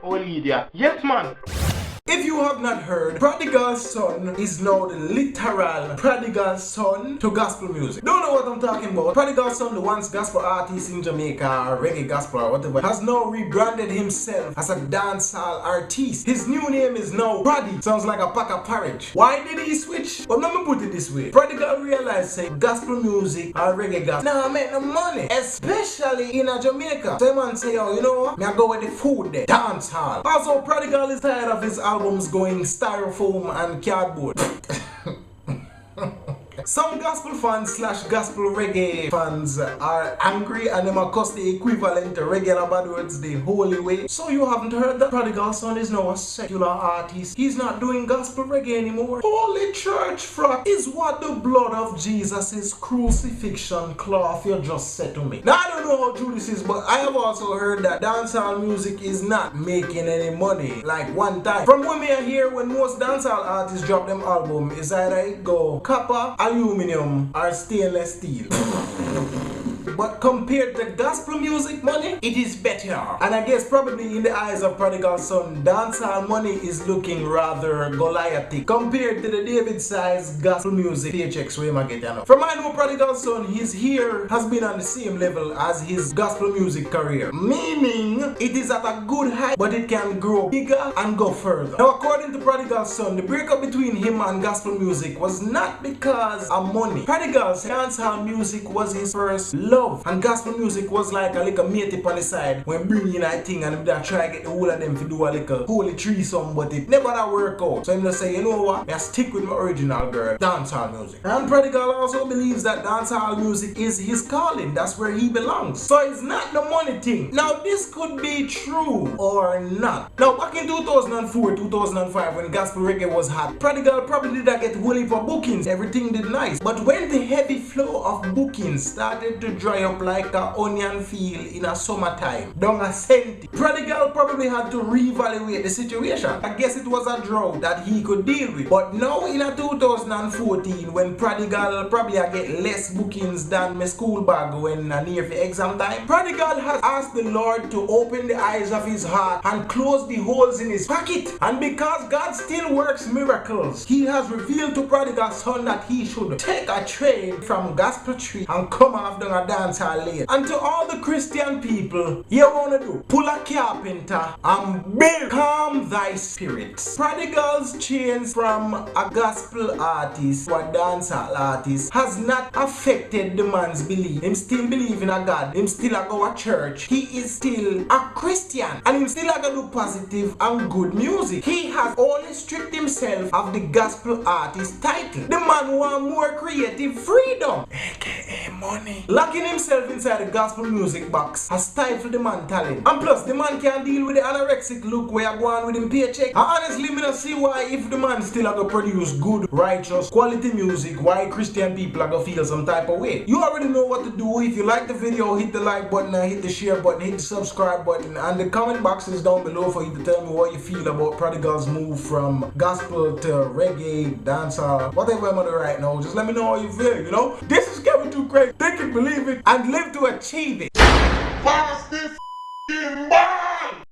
old idiot. Yes, man. If you have not heard, Prodigal Son is now the literal Prodigal Son to gospel music. Don't know what I'm talking about. Prodigal Son, the once gospel artist in Jamaica or reggae gospel or whatever, has now rebranded himself as a dancehall artiste. His new name is now Predi. Sounds like a pack of porridge. Why did he switch? Well, let me put it this way. Prodigal realized say gospel music or reggae gospel now make no money, especially in Jamaica. So man say, yo, you know what? Me I go with the food there. Dancehall. Also, Prodigal is tired of his albums going styrofoam and cardboard. Some gospel fans / gospel reggae fans are angry and them cuss the equivalent to regular bad words the holy way. So you haven't heard that Prodigal Son is now a secular artist. He's not doing gospel reggae anymore. Holy church frat is what the blood of Jesus' crucifixion cloth you just said to me. Now I don't know how true this is, but I have also heard that dancehall music is not making any money like one time. From what me I hear when most dancehall artists drop them album is either it go copper, aluminum or stainless steel. But compared to gospel music money, it is better. And I guess probably in the eyes of Prodigal Son, dancehall money is looking rather Goliathic compared to the David-sized gospel music paychecks we might get enough. From I know Prodigal Son, his hair has been on the same level as his gospel music career. Meaning, it is at a good height, but it can grow bigger and go further. Now according to Prodigal Son, the breakup between him and gospel music was not because of money. Prodigal's dancehall music was his first love. And gospel music was like a little mate on the side when bringing a thing and they try to get the whole of them to do a little holy threesome, but it never that work out. So I'm just say, you know what? I stick with my original girl, dancehall music. And Prodigal also believes that dancehall music is his calling. That's where he belongs. So it's not the money thing. Now this could be true or not. Now back in 2004, 2005 when gospel reggae was hot, Prodigal probably did get wholly for bookings. Everything did nice. But when the heavy flow of bookings started to dry up like a onion field in a summertime down a centi, Prodigal probably had to reevaluate the situation. I guess it was a drought that he could deal with. But now in a 2014 when Prodigal probably get less bookings than my school bag when near for exam time, Prodigal has asked the Lord to open the eyes of his heart and close the holes in his pocket. And because God still works miracles, he has revealed to Prodigal Son that he should take a train from Gospel Tree and come off down a dancehall lane. And to all the Christian people, you wanna do, pull a carpenter and build, calm thy spirits. Prodigal's change from a gospel artist to a dancehall artist has not affected the man's belief. Him still believe in a God. Him still a go to church. He is still a Christian. And him still a go do positive and good music. He has only stripped himself of the gospel artist title. The man want more creative freedom, aka money. Locking himself inside the gospel music box has stifled the man talent. And plus, the man can't deal with the anorexic look where I go on with him paycheck. And honestly, me not see why if the man still going to produce good, righteous, quality music, why Christian people are going to feel some type of way. You already know what to do. If you like the video, hit the like button and hit the share button, hit the subscribe button. And the comment box is down below for you to tell me what you feel about Prodigal's move from gospel to reggae, dancehall, whatever I'm going to do right now. Just let me know how you feel, you know. This is Kevin Too Crazy. Think it, believe it, and live to achieve it.